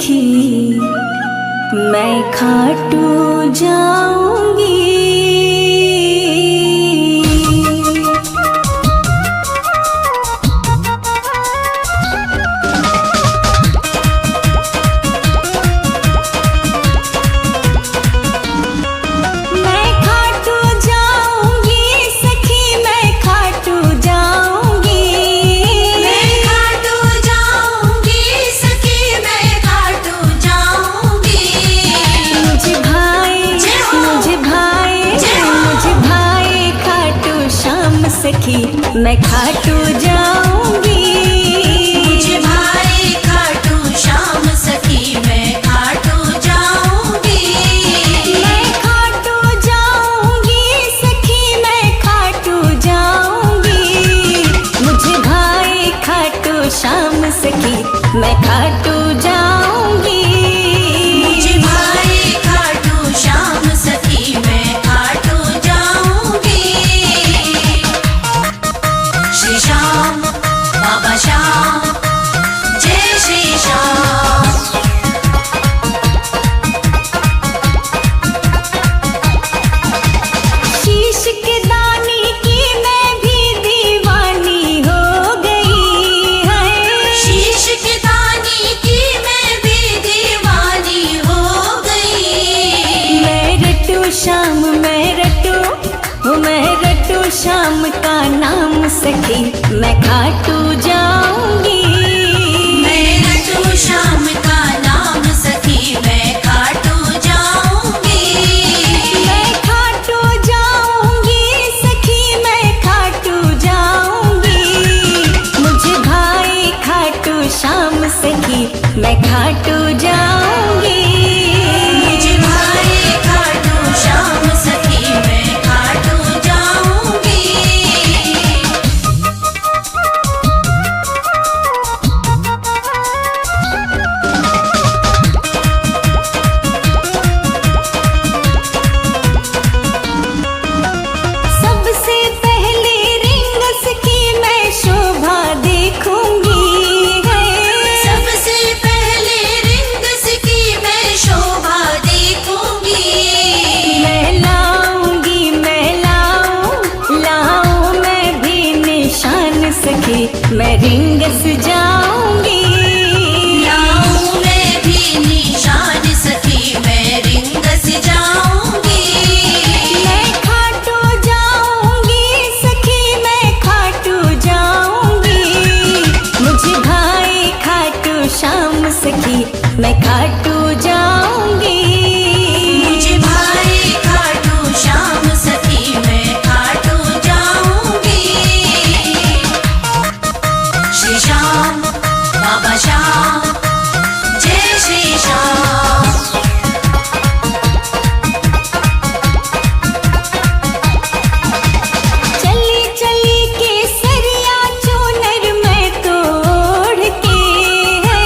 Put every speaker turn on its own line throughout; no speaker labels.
सखी मैं खाटू जाऊंगी। सखी मैं खाटू जाऊंगी।
मुझे भाई खाटू श्याम सखी मैं खाटू जाऊंगी।
मैं खाटू जाऊंगी सखी मैं खाटू जाऊंगी। मुझे भाई खाटू श्याम सखी मैं खाटू जाऊंगी।
मुझे भाई खाटू श्याम सखी मैं खाटू जाऊंगी। श्री श्याम बाबा श्याम जय श्री श्याम।
शीश के दानी की मैं भी दीवानी हो गई है।
शीश के दानी की मैं भी दीवानी हो गई।
मैं रटू श्याम श्याम का नाम सखी मैं खाटू जाऊंगी।
मैं रटू श्याम का नाम सखी मैं खाटू जाऊंगी।
मैं खाटू जाऊंगी सखी मैं खाटू जाऊंगी। मुझे भाई खाटू श्याम सखी मैं खाटू जाऊंगी।
मुझे भाई खाटू श्याम सखी मैं खाटू जाऊंगी।
सबसे पहले रिंगस की मैं शोभा देखूंगी है।
सबसे पहले रिंगस की मैं शोभा देखूंगी।
मैं लाऊं मैं भी निशान सखी मैं रिंगस जाऊंगी।
लाऊं मैं भी निशान सखी मैं रिंगस जाऊंगी।
मैं खाटू जाऊंगी सखी मैं खाटू जाऊंगी। मुझे भाई खाटू श्याम सखी मैं खाटू जाऊंगी।
मुझे भाई खाटू श्याम सखी मैं खाटू जाऊंगी। श्री श्याम बाबा श्याम जय श्री श्याम।
चली चली के सरिया चूनर मैं तो ओढ़ के है।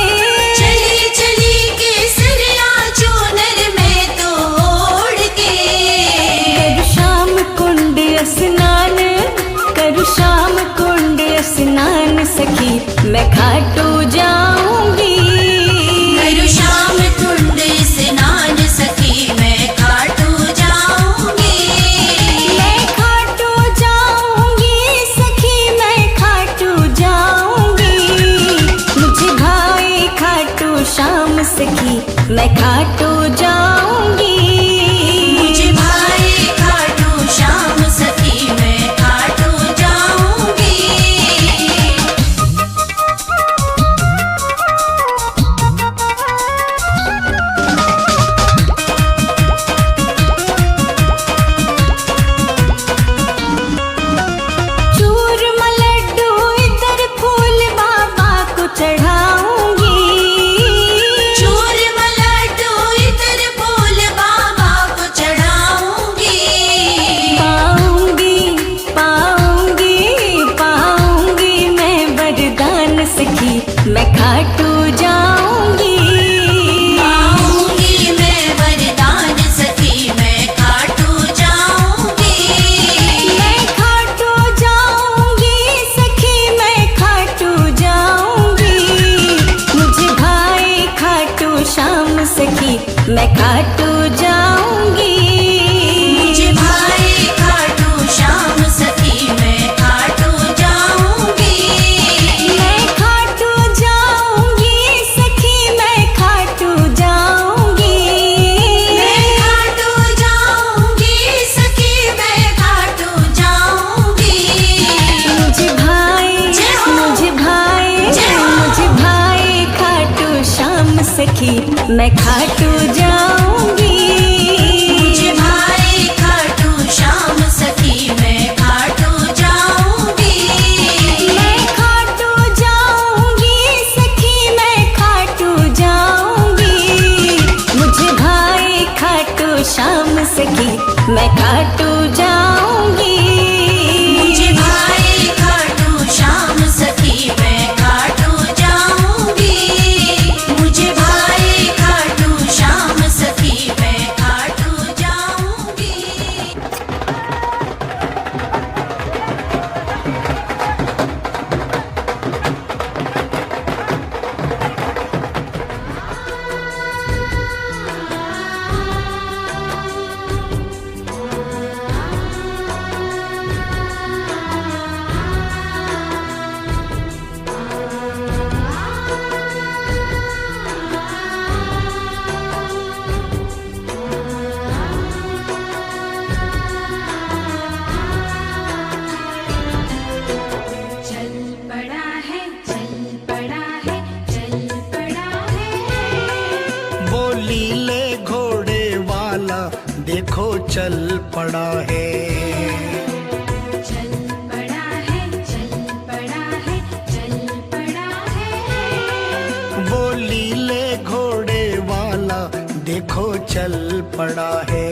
चली चली के सरिया चूनर में तो ओढ़ के।
करू श्याम कुंड स्नान सखी मैं खाटू जाऊंगी।
करू श्याम कुंड स्नान सखी मैं खाटू जाऊंगी।
मैं खाटू जाऊंगी सखी मैं खाटू जाऊंगी। मुझे भाई खाटू श्याम सखी मैं खाटू जाऊंगी।
मुझे भाई खाटू श्याम सखी मैं खाटू जाऊंगी।
मैं खाटू जाऊंगी।
मुझे भाई खाटू श्याम सखी मैं खाटू जाऊंगी।
मैं खाटू जाऊंगी सखी, मैं खाटू जाऊंगी। मुझे भाई खाटू श्याम सखी मैं खाटू जाऊंगी।
मुझे भाई खाटू श्याम सखी मैं खाटू जाऊंगी। मुझे भाई खाटू श्याम सखी मैं खाटू जाऊंगी। चल पड़ा है, चल पड़ा है, चल पड़ा है।
वो लीले घोड़े वाला देखो चल पड़ा है।
चल पड़ा है, चल पड़ा है, चल पड़ा है।
वो लीले घोड़े वाला देखो चल पड़ा है।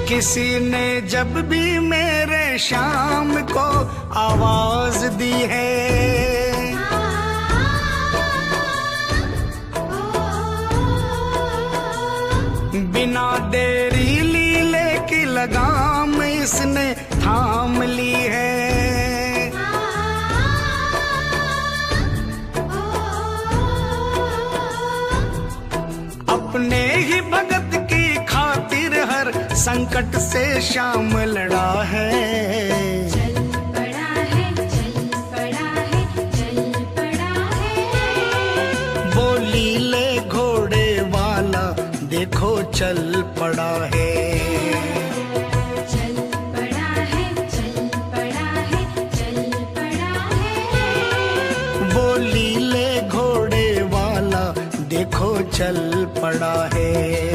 किसी ने जब भी मेरे शाम को आवाज दी है, बिना देरी लीले की लगाम इसने थाम ली है। अपने ही भगत की खातिर हर संकट से श्याम लड़ा है।
चल पड़ा है, चल पड़ा है, चल पड़ा है।
वो लीले घोड़े वाला देखो चल पड़ा है।
चल पड़ा है, चल पड़ा है, चल पड़ा है।
वो लीले घोड़े वाला देखो चल पड़ा है।